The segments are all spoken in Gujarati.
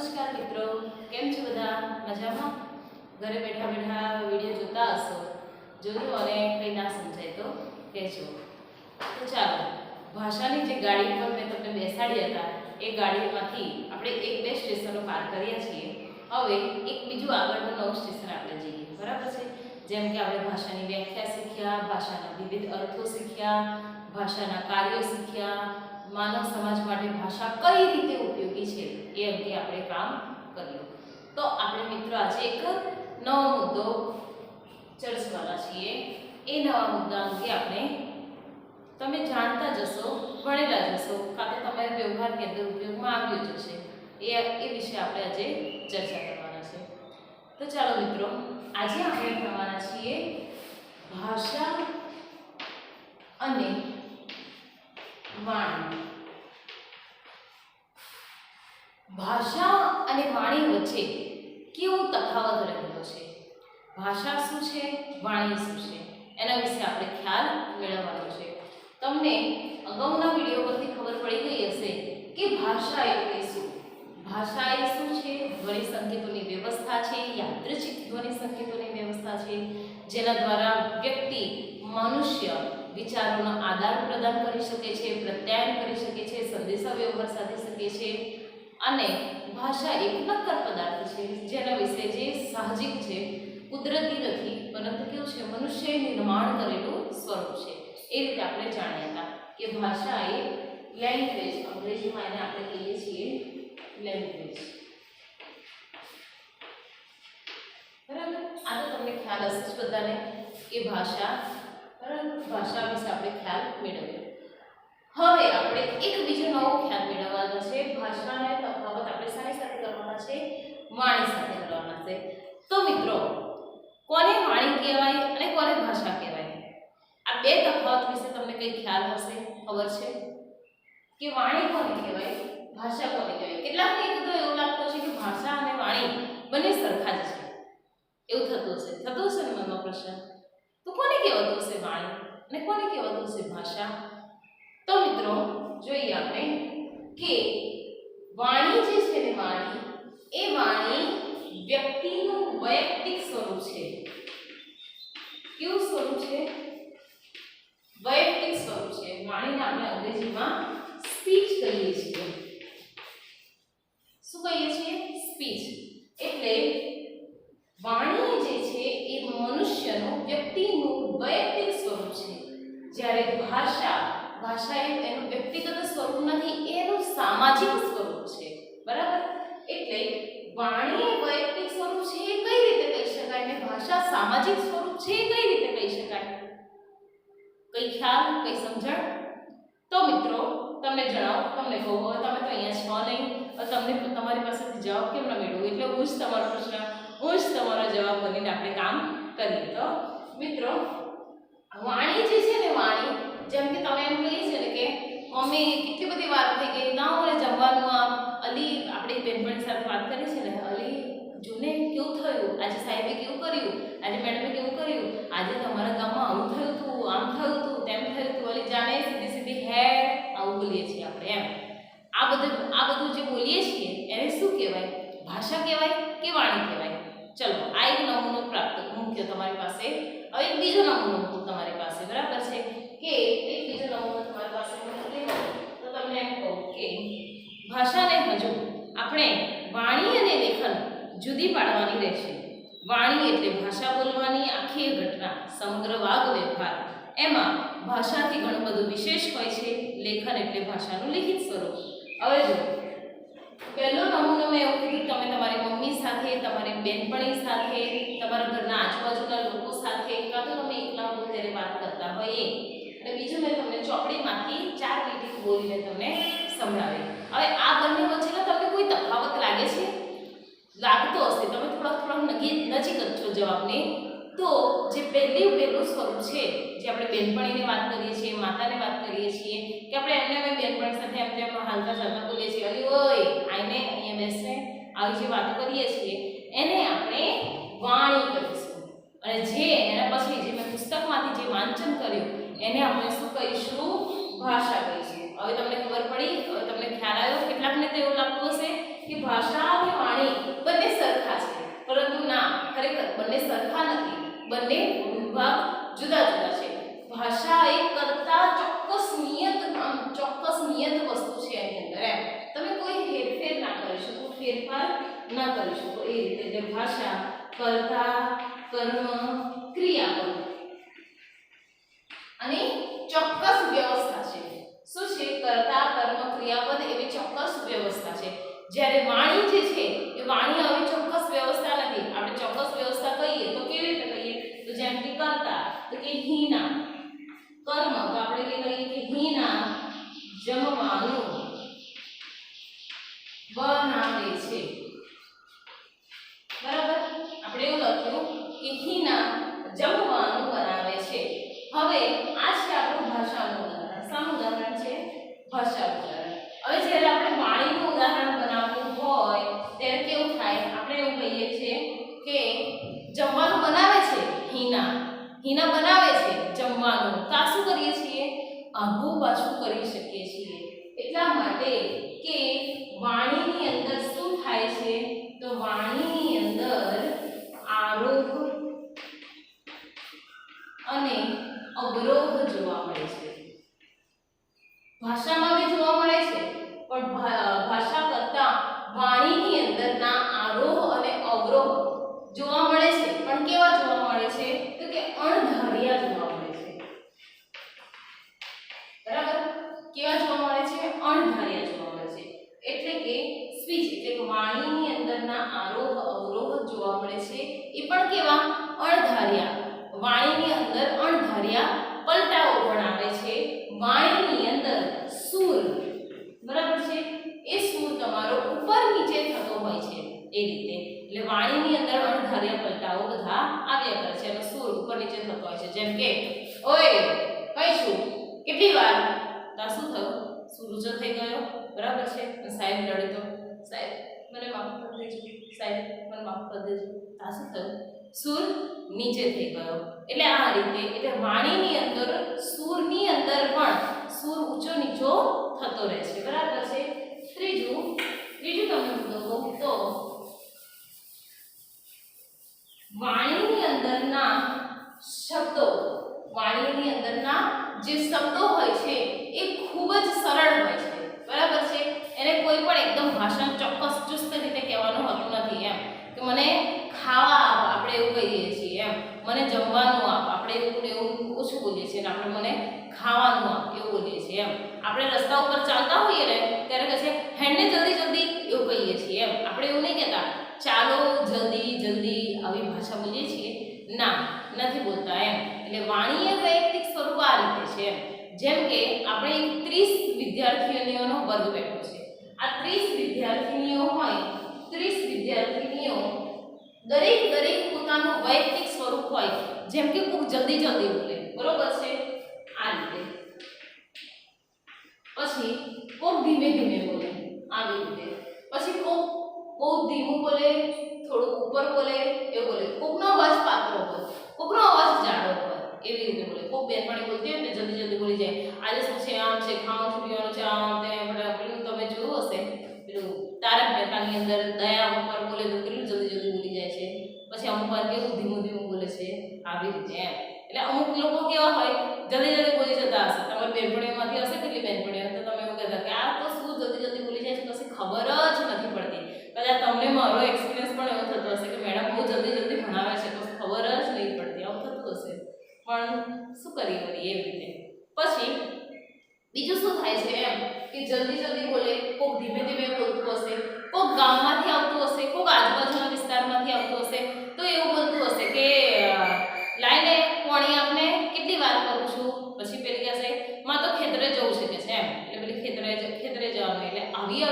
નમસ્કાર મિત્રો, કેમ છો બધા? મજામાં? ઘરે બેઠા બેઠા વિડીયો જોતા હશો. જોયું અને કંઈ ના સમજાય તો કહેજો. તો ચાલો, ભાષાની જે ગાડી પર મેં તમને બેસાડ્યા હતા એ ગાડીમાંથી આપણે એક બે સ્ટેશનો પાર કર્યા છીએ. હવે એક બીજું આગળનું નવું સ્ટેશન આપણે જઈએ, બરાબર છે? જેમ કે આપણે ભાષાની વ્યાખ્યા શીખ્યા, ભાષાના વિવિધ અર્થો શીખ્યા, ભાષાના કાર્યો શીખ્યા, માનવ સમાજ માટે ભાષા કઈ રીતે ઉપયોગી છે એ અંગે આપણે કામ કર્યું. તો આપણે મિત્રો આજે એક નવો મુદ્દો ચર્ચવાના છીએ. એ નવા મુદ્દા અંગે આપણે તમે જાણતા જશો, ભણેલા જશો, કાં તો તમારા વ્યવહારની અંદર ઉપયોગમાં આવ્યું જશે. એ વિશે આપણે આજે ચર્ચા કરવાના છે. તો ચાલો મિત્રો, આજે આપણે ભણવાના છીએ ભાષા અને વાણી. ભાષા અને વાણી વચ્ચે કેવો તફાવત રહેલો છે, ભાષા શું છે, વાણી શું છે, એના વિશે આપણે ખ્યાલ મેળવવાનો છે. તમને અગાઉના વિડીયો પરથી ખબર પડી ગઈ હશે કે ભાષા એટલે શું. ભાષા એ શું છે? ધ્વનિ સંકેતોની વ્યવસ્થા છે, યાદૃચ્છિક ધ્વનિ સંકેતોની વ્યવસ્થા છે, જેના દ્વારા વ્યક્તિ, મનુષ્ય વિચારોનો આદાન પ્રદાન કરી શકે છે, પ્રત્યાયન કરી શકે છે, સંદેશા વ્યવહાર સાધી શકે છે. અને ભાષા એક નક્કર પદાર્થ છે જેના વિશે જે સાહજિક છે, કુદરતી નથી, પરંતુ કેવું છે, મનુષ્યએ નિર્માણ કરેલું સ્વરૂપ છે. એ રીતે આપણે જાણ્યા હતા કે ભાષા એ લેંગ્વેજ, અંગ્રેજીમાં એને આપણે કહીએ છીએ લેંગ્વેજ, બરાબર? આ તો તમને ખ્યાલ હશે જ બધાને કે ભાષા, બરાબર? ભાષા વિશે આપણે ખ્યાલ મેળવ્યો. હવે આપણે એક બીજો નવો ખ્યાલ મેળવવાનો છે. ભાષાને તફાવત આપણે શાની સાથે કરવાના છે? વાણી સાથે કરવાના છે. તો મિત્રો, કોને વાણી કહેવાય અને કોને ભાષા કહેવાય? આ બે તફાવત વિશે તમને કંઈ ખ્યાલ હશે, ખબર છે કે વાણી કોને કહેવાય, ભાષા કોને કહેવાય? કેટલાકને તો એવું લાગતું છે કે ભાષા અને વાણી બંને સરખા જ છે, એવું થતું હશે ને મનમાં પ્રશ્ન. તો કોને કહેવાતું હશે વાણી અને કોને કહેવાતું હશે ભાષા? તો મિત્રો, જોઈએ આપણે કે વાણી જે છે ને, વાણી વ્યક્તિનું વૈયક્તિક સ્વરૂપ છે. કેવું સ્વરૂપ છે? વૈયક્તિક સ્વરૂપ છે. વાણીને આપણે અંગ્રેજીમાં સ્પીચ કહીએ છીએ. શું કહીએ છીએ? સ્પીચ. એટલે વાણી જે છે એ મનુષ્યનું, વ્યક્તિનું વૈયક્તિક સ્વરૂપ છે. જ્યારે ભાષા એનું વ્યક્તિગત સ્વરૂપ નથી, એનું સામાજિક સ્વરૂપ છે, બરાબર? એટલે વાણી વૈયક્તિક સ્વરૂપ છે એ કઈ રીતે કહી શકાય અને ભાષા સામાજિક સ્વરૂપ છે એ કઈ રીતે કહી શકાય? કઈ ખ્યાલ, કઈ સમજણ? તો મિત્રો, તમને જણાવો, તમને કહું, હવે તમે તો અહીંયા છો નહીં, તમને તમારી પાસેથી જવાબ કેમ ન મેળવું, એટલે હું જ તમારો પ્રશ્ન, હું જ તમારો જવાબ બનીને આપણે કામ કરીએ. તો મિત્રો, વાણી જે છે ને, વાણી જેમ કે તમે એમ કહીએ છે ને કે મમ્મી કેટલી બધી વાત થઈ ગઈ, ના મને જમવાનું આમ, અલી આપણી બેનપણી સાથે વાત કરી છે ને, અલી જોને કેવું થયું, આજે સાહેબે કેવું કર્યું, આજે મેડમે કેવું કર્યું, આજે તમારા ગામમાં આવું થયું હતું, આમ થયું હતું, તેમ થયું હતું, અલી જાણે સીધી સીધી હેડ, આવું બોલીએ છીએ આપણે. એમ આ બધું જે બોલીએ છીએ એને શું કહેવાય? ભાષા કહેવાય કે વાણી કહેવાય? ચલો, આ એક નમૂનો પ્રાપ્ત મૂક્યો તમારી પાસે. હવે એક બીજો નમૂનો મૂકું તમારી પાસે, બરાબર છે? કે એક બીજો નમૂનો તમારી પાસે મૂકી તો તમને એમ કહું કે ભાષાને હજુ આપણે વાણી અને લેખન જુદી પાડવાની રહેશે. વાણી એટલે ભાષા બોલવાની આખી ઘટના, સમગ્ર વાગ વ્યવહાર. એમાં ભાષાથી ઘણું બધું વિશેષ હોય છે. લેખન એટલે ભાષાનું લિખિત સ્વરૂપ. હવે જો પહેલો નમૂનો મેં એવું કીધું, તમે તમારી મમ્મી સાથે, તમારી બેનપણી સાથે, તમારા ઘરના આજુબાજુના લોકો સાથે, કાં તો તમે એકલા હો ત્યારે વાત કરતા હોય એ. અને બીજું મેં તમને ચોપડીમાંથી 4 લીટી બોલીને તમને સંભળાવી. હવે આ બંને વચ્ચેનો તમને કોઈ તફાવત લાગે છે? લાગતો હશે, તમે થોડા નજીક જ છો જવાબને. તો જે પહેલું સ્વરૂપ છે, જે આપણે બેનપણીની વાત કરીએ છીએ, માતાને વાત કરીએ છીએ, કે આપણે એમને બેનપણી સાથે એમ તેમ હાલતા ચાલતા બોલીએ છીએ, અલી ઓય આઈને અહીંયા બેસને, આવી જે વાતો કરીએ છીએ એને આપણે વાણી કહીશું. અને જે એના પછી જે મેં પુસ્તકમાંથી જે વાંચન કર્યું એને આપણે શું કહીશું? ભાષા કહીશું. હવે તમને ખબર પડી, હવે તમને ખ્યાલ આવ્યો. કેટલાકને તો એવું લાગતું હશે કે ભાષા અને ફેરફાર ન કરી શકો એ રીતે. એટલે ભાષા કર્તા, કર્મ, ક્રિયાપદ અને ચોક્કસ વ્યવસ્થા છે. શું છે? કર્તા, કર્મ, ક્રિયાપદ એવી ચોક્કસ વ્યવસ્થા છે. જ્યારે વાણી જે છે એ વાણી આવી ચોક્કસ વ્યવસ્થા નથી. આપણે ચોક્કસ વ્યવસ્થા કહીએ તો કેવી રીતે કહીએ? તો જેમ કે કર્તા તો કે હિના, કર્મ તો આપણે કહીએ કે હિના જમવાનું બનાવે છે. બરાબર, આપણે એવું લખ્યું કે હિના જમવાનું બનાવે છે. હવે આ છે આપણું ભાષાનું ઉદાહરણ. શાનું ઉદાહરણ છે? ભાષાનું ઉદાહરણ. હવે જ્યારે આપણે વાણીનું ઉદાહરણ બનાવવું હોય ત્યારે કેવું થાય? આપણે એવું કહીએ છીએ કે જમવાનું બનાવે છે હિના, હિના બનાવે છે જમવાનું. તો આ શું કરીએ છીએ? આઘું પાછું કરી શકીએ છીએ. એટલા માટે કે વાણીની અંદર શું થાય છે? તો વાણીની અંદર આરોહ અને અવરોહ જોવા મળે છે. ભાષામાં બી જોવા મળે છે, પણ ભાષા કરતા વાણીની અંદરના આરોહ અને અવરોહ જોવા મળે છે. પણ કેવા જોવા મળે છે? તો કે અણધાર્યા જોવા મળે છે. બરાબર, કેવા જોવા મળે છે? અણધાર્યા જોવા મળે છે. એટલે કે સ્પીચ એટલે કે વાણીની અંદરના આરોહ અવરોહ જોવા મળે છે. એ પણ કેવા? અણધાર્યા. વાણીની અંદર અણધાર્યા પલટાઓ પણ આવે છે. વાણીની અંદર સૂર, બરાબર છે, એ સૂર તમારો ઉપર નીચે થતો હોય છે એ રીતે. એટલે વાણીની અંદર અણધાર્યા પલટાઓ બધા આવ્યા કરે છે અને સૂર ઉપર નીચે થતો હોય છે. જેમ કે ઓય કઈ છું, કેટલી વાર, તો શું થયું? સૂર ઊંચો થઈ ગયો. બરાબર છે. સાહેબ લડે તો સાહેબ મને માફ કરી દેજો, સાહેબ મને માફ કરી દેજો. આ શું થયું? સૂર નીચે થઈ ગયો. એટલે આ રીતે એટલે વાણીની અંદર સૂરની અંદર પણ સૂર ઊંચો નીચો થતો રહે છે. બરાબર છે. ત્રીજું તમે મુદ્દો તો વાણીની અંદરના શબ્દો, વાણીની અંદરના જે શબ્દો હોય છે એ ખૂબ જ સરળ હોય છે. બરાબર છે. એને કોઈ પણ એકદમ ભાષા ચોક્કસ ચુસ્ત રીતે કહેવાનું હોતું નથી. એમ કે મને ખાવા આપ, આપણે એવું કહીએ છીએ. એમ મને જમવાનું આપ, આપણે એવું ઓછું બોલીએ છીએ. આપણે મને ખાવાનું આપ એવું બોલીએ છીએ. એમ આપણે રસ્તા ઉપર ચાલતા હોઈએ ને ત્યારે કહે છે હેન્ડને જલ્દી જલ્દી એવું કહીએ છીએ. એમ આપણે એવું નહીં કહેતા ચાલો જલ્દી જલ્દી, આવી ભાષા બોલીએ છીએ ના, નથી બોલતા. એમ એટલે વાણીય વૈયક્તિક સ્વરૂપ આ રીતે છે. જેમ કે આપણે 30 વિદ્યાર્થીનીઓનો વર્ગ બેઠો છે. આ 30 વિદ્યાર્થીનીઓ હોય, 30 વિદ્યાર્થીનીઓ દરેક પોતાનું વૈયક્તિક સ્વરૂપ હોય. જેમ કે ખૂબ જલ્દી જલ્દી બોલે, બરોબર છે, આ રીતે. પછી ખૂબ ધીમે ધીમે બોલે, આવી રીતે. પછી ખૂબ બહુ ધીમું બોલે, થોડું ઉપર બોલે, એવું બોલે. કોકનો અવાજ પાતળો હોય, કોકનો અવાજ જાડો હોય, એવી રીતે બોલે. ખૂબ બેનપણી બોલતી હોય ને જલ્દી જલ્દી બોલી જાય. આજે શું છે? આમ છે, ખાવાનું શું પીવાનું છે, આમ તેમ. પેલું તમે જોયું હશે પેલું તારક મહેતાની અંદર દયા ઉપર બોલે તો કેટલું જલ્દી જલ્દી બોલી જાય છે. પછી અમુક વાર કેવું ધીમું ધીમું બોલે છે, આવી રીતે. એમ એટલે અમુક લોકો કેવા હોય જલ્દી જલ્દી બોલી જતા હશે. તમારી બેનપણીઓમાંથી હશે કેટલી બેનપણીઓ, તો તમે એવું કહેતા કે આ તો શું જલ્દી જલ્દી બોલી જાય છે, કશી ખબર જ નથી પડતી. કદાચ તમને મારો એક્સપિરિયન્સ પણ એવો થતો હશે કે મેડમ બહુ જલ્દી જલ્દી ભણાવે છે, કશું ખબર જ નહીં પડતી, આવું થતું હશે. પણ શું કરી વળી એવી રીતે. પછી બીજું શું થાય છે? એમ કે જલ્દી જલ્દી બોલે, કોક ધીમે ધીમે બોલતું હશે, કોક ગામમાંથી આવતું હશે, કોક આજુબાજુના વિસ્તારમાંથી આવતું હશે, તો એવું બોલતું હશે કે લાઈને પાણી આપને કેટલી વાર કરું છું. પછી પેલી કહેશે માં તો ખેતરે જવું છે કે છે. એમ એટલે પેલી ખેતરે જવાનું. એટલે આવી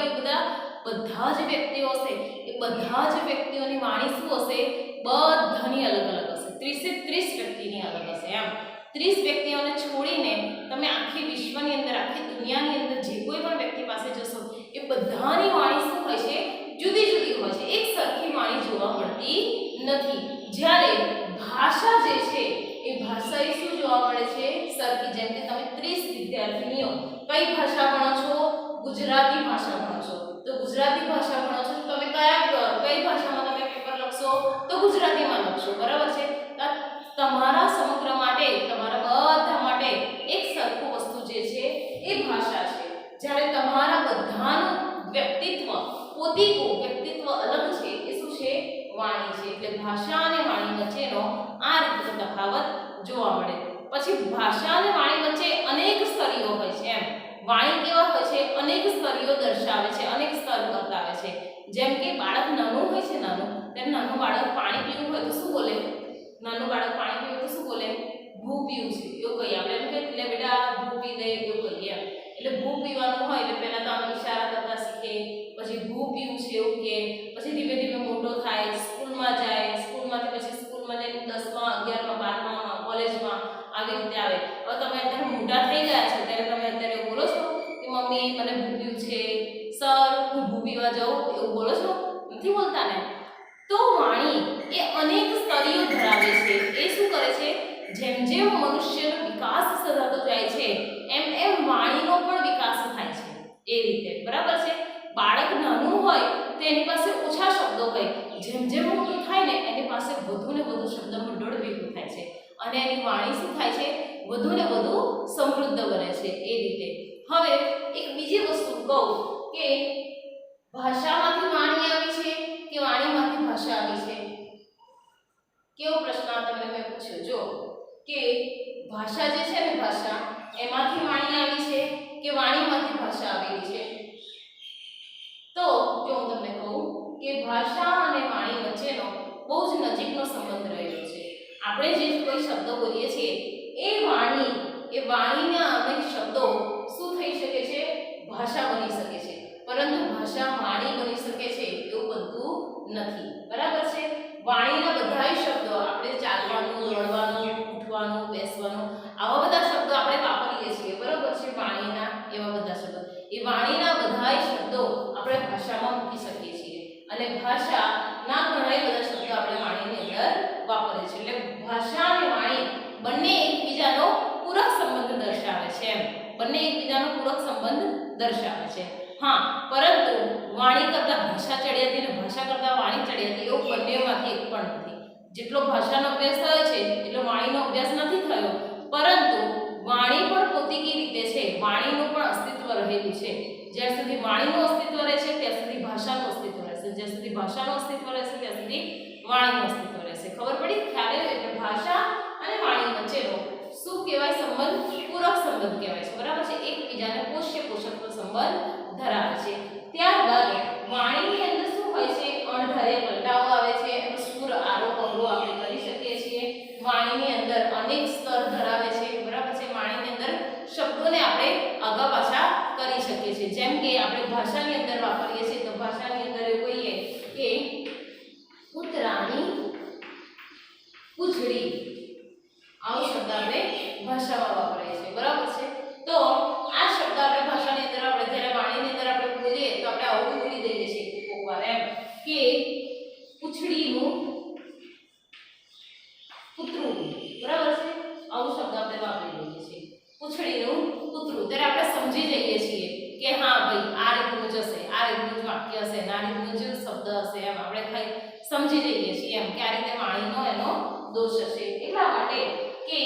બધા જ વ્યક્તિઓ હશે, એ બધા જ વ્યક્તિઓની વાણી શું હશે? બધાની અલગ અલગ હશે. 30 વ્યક્તિની અલગ હશે. એમ 30 વ્યક્તિઓને છોડીને તમે આખી વિશ્વની અંદર, આખી દુનિયાની અંદર જે કોઈ પણ વ્યક્તિ પાસે જશો એ બધાની વાણી શું હોય છે? જુદી જુદી હોય છે. એક સરખી વાણી જોવા મળતી નથી. જ્યારે ભાષા જે છે એ ભાષા એ શું જોવા મળે છે? સરખી. જેમ કે તમે 30 વિદ્યાર્થીનીઓ કઈ ભાષા ભણો છો? ગુજરાતી ભાષા ભણો છો. તો ગુજરાતી ભાષા ભણો છો તો તમે કઈ ભાષામાં તમે પેપર લખશો? તો ગુજરાતીમાં લખશો. બરાબર છે. તમારા સમગ્ર માટે, તમારા બધા માટે એક સરખું વસ્તુ જે છે એ ભાષા છે. જ્યારે તમારા બધાનું વ્યક્તિત્વ, પોતીકું વ્યક્તિત્વ વાણી છે. એટલે ભાષા અને વાણી વચ્ચેનો આ રીતનો તફાવત જોવા મળે. પછી ભાષા અને વાણી વચ્ચે અનેક સ્તરીઓ હોય છે. એમ વાણી કેવા હોય છે? અનેક સ્તરીઓ દર્શાવે છે, અનેક સ્તર બતાવે છે. જેમ કે બાળક નાનું હોય છે, ત્યારે નાનું બાળક પાણી પીવું હોય તો શું બોલે? નાનું બાળક પાણી પીવું તો શું બોલે? ભૂ પીવું છે એવું કહીએ આપણે. એમ કે લે બેટા ભૂ પી દે એવું કહીએ. એટલે ભૂ પીવાનું હોય એટલે પહેલા તો આમ ઈશારા કરતા શીખે, પછી ભૂ પીવું છે એવું કે, પછી ધીમે ધીમે મોટો થાય, સ્કૂલમાં જાય, સ્કૂલમાંથી પછી સ્કૂલમાં જઈને 10મા 11મા 12મા કોલેજમાં આવી રીતે આવે. હવે તમે અત્યારે મોટા થઈ ગયા છો ત્યારે તમે અત્યારે બોલો છો કે મમ્મી મને ભૂ પીવું છે, સર હું ભૂ પીવા જાઉં, એવું બોલો છો? નથી બોલતા ને. તો વાણી એ અનેક સ્તરીઓ ધરાવે છે. એ શું કરે છે? જેમ જેમ મનુષ્યનો વિકાસ થતો જાય છે એમ એમ વાણીનો પણ વિકાસ થાય છે. એ રીતે બરાબર છે. બાળક નાનું હોય તો એની પાસે ઓછા શબ્દો હોય, જેમ જેમ મોટું થાય ને એની પાસે વધુ ને વધુ શબ્દ મંડળ ભેગું થાય છે અને એની વાણી શું થાય છે? વધુ ને વધુ સમૃદ્ધ બને છે. એ રીતે હવે એક બીજી વસ્તુ કહું કે ભાષામાંથી વાણી આવી છે કે વાણીમાંથી ભાષા આવી છે? કેવો પ્રશ્ન તમને મેં પૂછ્યો. જો કે ભાષા જે છે ને, ભાષા એમાંથી વાણી આવી છે કે વાણીમાંથી ભાષા આવેલી છે? તો જો હું તમને કહું કે ભાષા અને વાણી વચ્ચેનો બહુ જ નજીકનો સંબંધ રહેલો છે. આપણે જે કોઈ શબ્દો બોલીએ છીએ એ વાણીના અનેક શબ્દો શું થઈ શકે છે? ભાષા બની શકે છે. પરંતુ ભાષા વાણી બની શકે છે એવું બનતું નથી. બરાબર છે. વાણીના બધા શબ્દો આપણે ચાલવાનું, દોડવાનું, ઉઠવાનું, બેસવાનું આવા બધા શબ્દો આપણે વાપરીએ છીએ. બરાબર છે. વાણીના એવા બધા શબ્દો, એ વાણીના બધા શબ્દો આપણે ભાષામાં મૂકી શકીએ છીએ અને ભાષાના ઘણા બધા શબ્દો આપણે વાણીની અંદર વાપરીએ છીએ. એટલે ભાષા અને વાણી બંને એકબીજાનો પૂરક સંબંધ દર્શાવે છે. એમ બંને એકબીજાનો પૂરક સંબંધ દર્શાવે છે. હા, પરંતુ વાણી કરતાં ભાષા ચડિયાતી અને ભાષા કરતાં વાણી ચડિયાતી એવું બંનેમાંથી એક પણ નથી. જેટલો ભાષાનો અભ્યાસ થયો છે એટલો વાણીનો અભ્યાસ નથી થયો, પરંતુ વાણી પણ પોતીકી રીતે છે. વાણીનું પણ અસ્તિત્વ રહેલું છે. જ્યાં સુધી વાણીનું અસ્તિત્વ રહેશે ત્યાં સુધી ભાષાનું અસ્તિત્વ રહેશે, જ્યાં સુધી ભાષાનું અસ્તિત્વ રહેશે ત્યાં સુધી વાણીનું અસ્તિત્વ રહેશે. ખબર પડી? ખ્યાલ આવ્યો? એટલે ભાષા અને વાણી વચ્ચેનો શું કહેવાય? સંબંધ પૂરક સંબંધ કહેવાય છે. બરાબર છે. એકબીજાને પોષક સંબંધ ધરાવે છે. ત્યારબાદ વાણીની અંદર શું હોય છે? અણધાર્યા પલટાઓ આવે છે. એનો સુર આરોપ અવરોહ આપણે કરી શકીએ છીએ. વાણીની અંદર અનેક સ્તર ધરાવે છે. બરાબર છે. વાણીની અંદર શબ્દોને આપણે આગા પાછા કરી શકીએ છીએ. જેમ કે આપણે ભાષાની અંદર વાપરીએ છીએ તો ભાષાની અંદર એવું કહીએ કે કૂતરાની પૂંછડી, આવો શબ્દ આપણે ભાષામાં વાપરીએ છીએ. બરાબર છે. તો આ શબ્દ આપણે ભાષાની અંદર આપણે જ્યારે વાણીની અંદર આપણે બોલીએ તો આપણે આવું બોલી દઈએ છીએ કોકવાર એમ કે પૂંછડીનું કૂતરું. બરાબર છે. આવું શબ્દ આપણે વાપરી દઈએ છીએ. પૂંછડીનું કૂતરું. ત્યારે આપણે સમજી જઈએ છીએ કે હા ભાઈ આ રીતનું જ હશે, આ રીતનું જ વાક્ય હશે, આ રીતનું જ શબ્દ હશે. એમ આપણે ખાલી સમજી જઈએ છીએ એમ કે આ રીતે વાણીનો એનો દોષ હશે. એટલા માટે કે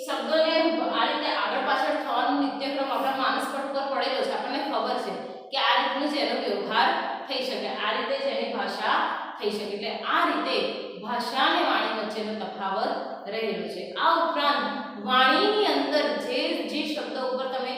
શબ્દોને આ રીતે આગળ પાછળ થવાનો નિત્યક્રમ આપણા માનસપટ ઉપર પડેલો છે. આપણને ખબર છે કે આ રીતનું જ એનો વ્યવહાર થઈ શકે, આ રીતે જ એની ભાષા થઈ શકે. એટલે આ રીતે ભાષા અને વાણી વચ્ચેનો તફાવત રહેલો છે. આ ઉપરાંત વાણીની અંદર જે શબ્દ ઉપર તમે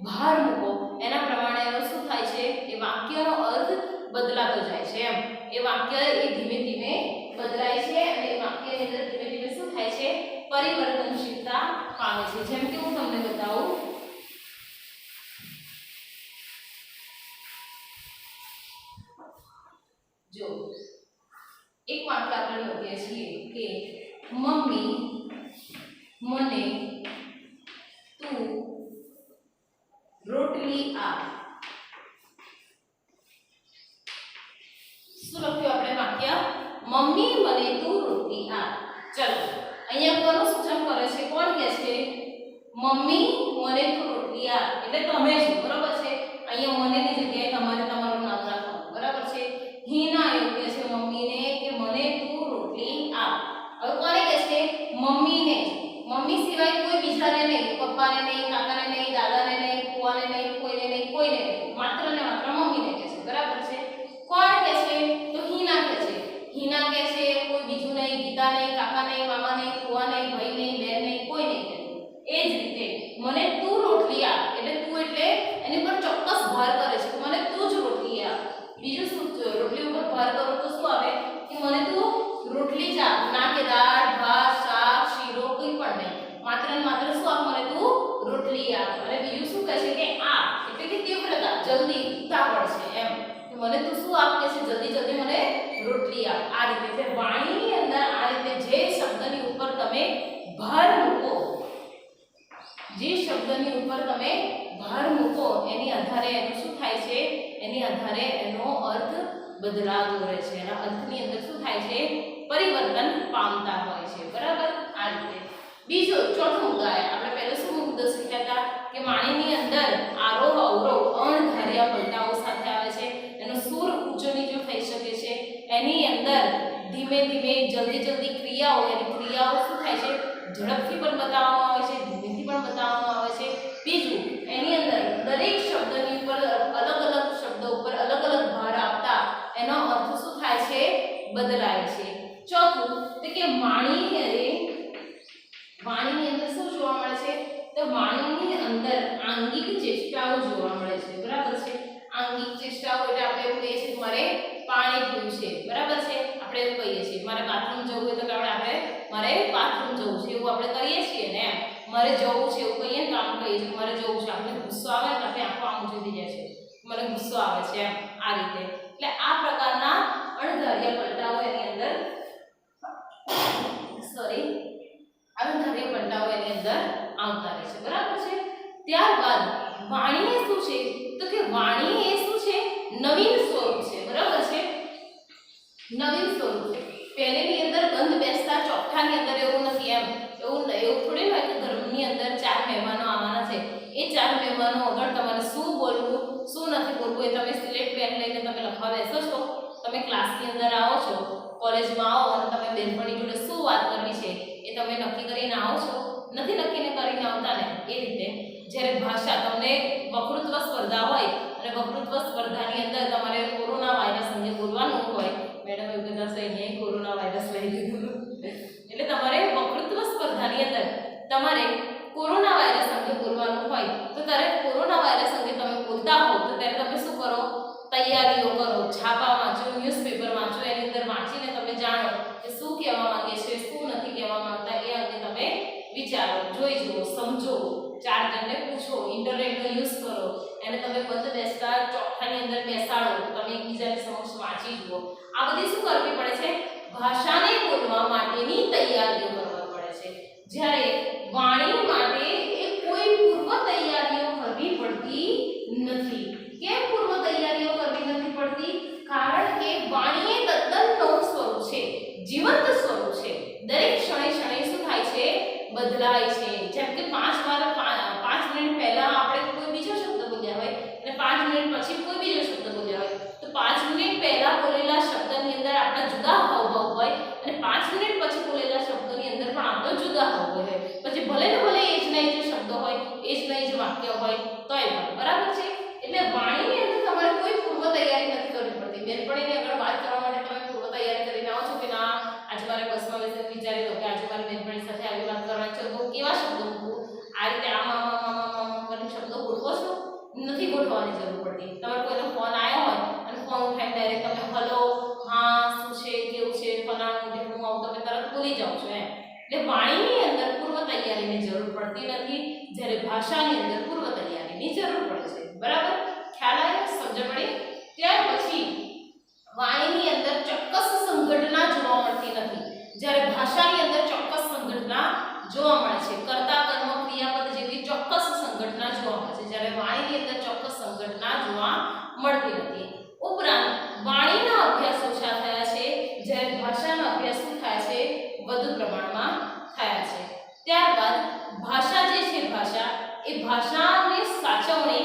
ભાર મૂકો એના પ્રમાણે એનો શું થાય છે? એ વાક્યનો અર્થ બદલાતો જાય છે. એમ એ વાક્ય એ ધીમે ધીમે બદલાય છે અને એ વાક્યની અંદર ધીમે ધીમે શું થાય છે? પરિવર્તનશીલતા પામે છે. જેમ કે હું તમને બતાવું. જો એક વાક્ય આપણે લખીએ છીએ કે મમ્મી મને તું રોટલી આપ. શું લખ્યું આપણે વાક્ય? મમ્મી મને તું રોટલી આપ. ચલો અહીંયા કોનું સૂચન કરે છે? કોણ કહે છે? મમ્મી મને તું રોટલી આપ એટલે તમે જ. બરાબર છે. અહીંયા મને ની જગ્યાએ તમારે તમારું નામ રાખવાનું. બરાબર છે. હિના એવું કહે છે મમ્મીને કે મને તું રોટલી આપ. હવે કોને કહે છે? મમ્મીને. મમ્મી સિવાય કોઈ બીજાને નહીં, પપ્પાને નહીં, કાકાને નહીં, દાદાને નહીં, ફુવાને નહીં, કોઈને નહીં, માત્ર ને માત્ર મમ્મીને કહે છે. બરાબર છે. કોણ કહે છે? તો હિના કહે છે. હિના કહે છે આ રીતે એટલે વાણીની અંદર આ રીતે જે શબ્દની ઉપર તમે ભાર મૂકો, જે શબ્દની ઉપર તમે ભાર મૂકો એની આધારે એનું શું થાય છે, એની આધારે એનો અર્થ બદલાતો રહે છે, એના અર્થની અંદર શું થાય છે, પરિવર્તન પામતા હોય છે, બરાબર આ રીતે. બીજો ચોથો મુદ્દો આપણે પહેલા શું મુદ્દો શીખ્યા હતા કે વાણીની અંદર આરોહ અવરોહ અણધાર્યા પલટાઓ સાથે આવે છે, એનો સૂર ઊંચો નીચો થઈ શકે છે, એની અંદર ધીમે ધીમે જલ્દી જલ્દી ક્રિયાઓ એની ક્રિયાઓ શું થાય છે, ઝડપથી પણ બતાવવામાં આવે છે, ધીમેથી પણ બતાવવામાં આવે છે. બીજું એની અંદર દરેક શબ્દની ઉપર અલગ અલગ શબ્દો ઉપર અલગ અલગ ભાર આપતા એનો અર્થ શું થાય છે, બદલાય છે. ચોથું તો કે વાણીની અંદર શું જોવા મળે છે, તો વાણીની અંદર આંગિક ચેષ્ટાઓ જોવા મળે છે, બરાબર છે. આંગિક ચેષ્ટાઓ એટલે આપણે એવું કહીએ છીએ મારે પાણી પીવું છે, બરાબર છે, આપણે એવું કહીએ છીએ. મારે બાથરૂમ જવું હોય તો આપણે મારે બાથરૂમ જવું છે એવું આપણે કહીએ છીએ ને, એમ મારે જવું છે એવું કહીએ ને તો આપણે કહીએ છીએ મારે જવું છે. આપણે ગુસ્સો આવે તો આપણે આંખો આમ ઊંચી થઈ જાય છે, મને ગુસ્સો આવે છે, એમ આ રીતે. એટલે આ પ્રકારના અણધાર્યા પલટાઓ એની અંદર અણધાર્યા પલટાઓ એની અંદર આવતા રહે છે, બરાબર છે. ત્યારબાદ વાણી એ શું છે, તો કે વાણી એ શું છે, નવીન સ્વરૂપ છે, બરાબર છે, નવીન સ્વરૂપ છે. પહેલેની અંદર ગંધ બેસતા ચોકઠાની અંદર એવું નથી, એમ એવું થોડી હોય કે ઘરની અંદર 4 મહેમાનો આવવાના છે, એ 4 મહેમાનો વગર તમારે શું બોલવું શું નથી બોલવું એ તમે સ્લેટ પેન લઈને તમે લખવા બેસો છો, તમે ક્લાસની અંદર આવો છો, કોલેજમાં આવો અને તમે બેનપણી જોડે શું વાત કરવી છે એ તમે નક્કી કરીને આવો છો, નથી નક્કીને કરીને આવતા ને. એ રીતે જ્યારે ભાષા તમને વક્તૃત્વ સ્પર્ધા હોય અને વક્તૃત્વ સ્પર્ધાની અંદર તમારે કોરોના વાયરસ અંગે બોલવાનું હોય, મેડમ એવું કહેતા છે અહીંયા કોરોના વાયરસ લઈ લીધું એટલે તમારે વક્તૃત્વ સ્પર્ધાની અંદર તમારે કોરોના વાયરસ અંગે બોલવાનું હોય તો ત્યારે કોરોના વાયરસ અંગે તમે બોલતા હો તો ત્યારે તમે શું કરો, તૈયારીઓ કરો, છાપા વાંચો, ન્યૂઝપેપર વાંચો, એની અંદર વાંચીને તમે જાણો કે શું કહેવા માંગે છે, શું નથી કહેવા માંગતા, એ અંગે તમે વિચારો, જોઈ જુઓ, સમજો, 4 જણને પૂછો, ઇન્ટરનેટનો યુઝ કરો, એને તમે બંધ બેસતા ચોકઠાની અંદર બેસાડો, તમે એકબીજાની સમક્ષ વાંચી જુઓ. આ બધી શું કરવી પડે છે, ભાષાને બોલવા માટેની તૈયારીઓ કરવા પડે છે. જ્યારે વાણી માટે એ કોઈ પૂર્વ તૈયારીઓ કરવી પડતી નથી. કેમ પૂર્વ તૈયારીઓ કરવી નથી પડતી? કારણ કે વાણી એ તદ્દન નવું સ્વરૂપ છે, જીવંત સ્વરૂપ છે. દરેક ક્ષણે ક્ષણે શું થાય છે, બદલાય છે. જેમ કે 5 મિનિટ પહેલા આપણે કોઈ બીજો શબ્દ બોલ્યા હોય અને 5 મિનિટ પછી કોઈ બીજો શબ્દ બોલ્યા હોય તો 5 મિનિટ પહેલા બોલેલા શબ્દની અંદર આપણા જુદા હાવભાવ હોય અને 5 મિનિટ પછી બોલેલા શબ્દની અંદર પણ આપણો જુદા હાવભાવ હોય. પછી ભલે ને ભલે એ જ નહીં જે શબ્દ હોય, એ જ નહીં જે વાક્ય હોય તોય પણ બરાબર છે. એટલે વાણીની અંદર તમારે કોઈ પૂર્વ તૈયારી નથી કરવી પડતી. બેનપણીની આગળ વાત કરવા માટે તમે પૂર્વ તૈયારી કરીને આવો છો કે ના આજે મારે બસમાં બેસીને વિચારી લો કે આજે મારી બેનપણી સાથે આવી વાત કરવાની છે તો કેવા શબ્દો મૂકું, આ રીતે આમ કરીને શબ્દો ગોઠવો છો? નથી ગોઠવવાની જરૂર પડતી. તમારે કોઈનો ફોન આવ્યો હોય અને ફોન ઉઠાઈને ડાયરેક્ટ તમે હલો, હા, શું છે, કેવું છે, ફલાણું ઢીકણું આવું તમે તરત બોલી જાઓ છો એમ. એટલે વાણીની અંદર પૂર્વ તૈયારીની જરૂર પડતી નથી, જ્યારે ભાષાની અંદર પૂર્વ તૈયારીની જરૂર પડે છે. બરાબર, ખ્યાલ આવ્યો, સમજ પડી? ત્યાર પછી વાણીની અંદર ચોક્કસ સંઘટના જોવા મળતી નથી, જ્યારે ભાષાની અંદર ચોક્કસ સંઘટના જોવા મળે છે. કર્તા, કર્મ, ક્રિયાપદ જેવી ચોક્કસ સંઘટના જોવા મળે છે, જ્યારે વાણીની અંદર ચોક્કસ સંઘટના જોવા મળતી નથી. ઉપરાંત વાણીના અભ્યાસ ઓછા થયા છે, જ્યારે ભાષાનો અભ્યાસ શું થયા છે, વધુ પ્રમાણમાં થયા છે. ત્યારબાદ ભાષા જે છે, એ ભાષાની સાચવણી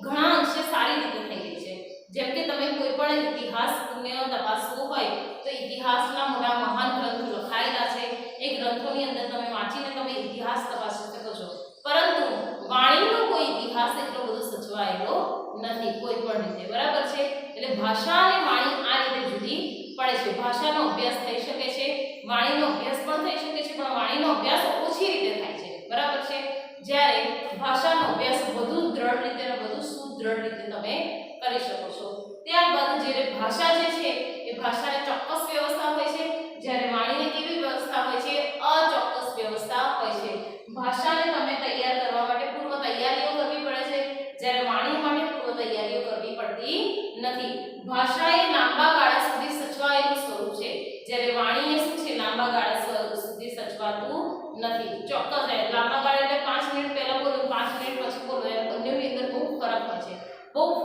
ઘણા અંશે સારી રીતે થઈ ગઈ છે. જેમ કે તમે કોઈ પણ ઇતિહાસને તપાસવો હોય તો ઇતિહાસના મોટા મહાન ગ્રંથો લખાયેલા છે, એ ગ્રંથોની અંદર તમે વાંચીને તમે ઇતિહાસ તપાસી શકો છો. પરંતુ વાણીનો કોઈ ઇતિહાસ એટલો બધો સચવાયેલો નથી કોઈ પણ રીતે. બરાબર છે, એટલે ભાષા અને વાણી આ રીતે જુદી પડે છે. ભાષાનો અભ્યાસ થઈ શકે છે, વાણીનો અભ્યાસ પણ થઈ શકે છે, પણ વાણીનો અભ્યાસ ઓછી રીતે થાય છે. બરાબર છે, જ્યારે ભાષાનો અભ્યાસ વધુ દ્રઢ રીતે અને વધુ સુદ્રઢ રીતે તમે કરી શકો છો. ત્યારબાદ જ્યારે ભાષા જે છે એ ભાષાને ચોક્કસ વ્યવસ્થા હોય છે, જ્યારે વાણીને કેવી વ્યવસ્થા હોય છે, અચોક્કસ વ્યવસ્થા હોય છે. ભાષાને તમે તૈયાર કરવા માટે પૂર્વ તૈયારીઓ કરવી પડે છે, જ્યારે વાણી માટે પૂર્વ તૈયારીઓ કરવી પડતી નથી. ભાષા એ લાંબા ગાળાની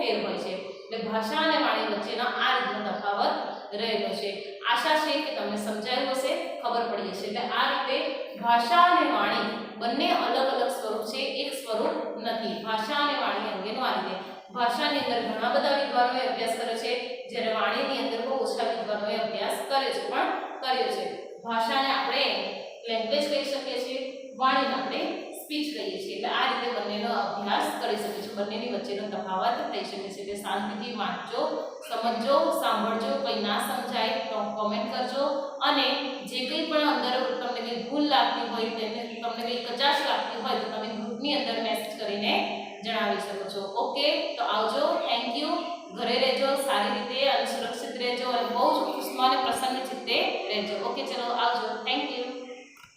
ફેર હોય છે. એટલે ભાષા અને વાણી વચ્ચેનો આ રીતનો તફાવત રહેલો છે. આશા છે કે તમને સમજાયું હશે, ખબર પડી હશે. એટલે આ રીતે ભાષા અને વાણી બંને અલગ અલગ સ્વરૂપ છે, એક સ્વરૂપ નથી. ભાષા અને વાણી અંગેનો આ રીતે ભાષાની અંદર ઘણા બધા વિદ્વાનોએ અભ્યાસ કર્યો છે, જ્યારે વાણીની અંદર બહુ ઓછા વિદ્વાનોએ અભ્યાસ કર્યો છે, પણ કર્યો છે. ભાષાને આપણે લેંગ્વેજ કહી શકીએ છીએ, વાણીને આપણે સ્પીચ કહીએ છીએ. એટલે આ રીતે બંનેનો અભ્યાસ કરી શકીએ છીએ, બંનેની વચ્ચેનો તફાવત થઈ શકે છે. એટલે શાંતિથી વાંચજો, સમજજો, સાંભળજો. કંઈ ના સમજાય તો કોમેન્ટ કરજો, અને જે કંઈ પણ અંદર તમને કંઈ ભૂલ લાગતી હોય, તમને કંઈ કચાશ લાગતી હોય તો તમે ગ્રુપની અંદર મેસેજ કરીને જણાવી શકો છો. ઓકે, તો આવજો. Thank you. ઘરે રહેજો, સારી રીતે અને સુરક્ષિત રહેજો, અને બહુ જ ખુશમાં અને પ્રસન્ન ચિત્તે રહેજો. ઓકે, ચલો આવજો. Thank you.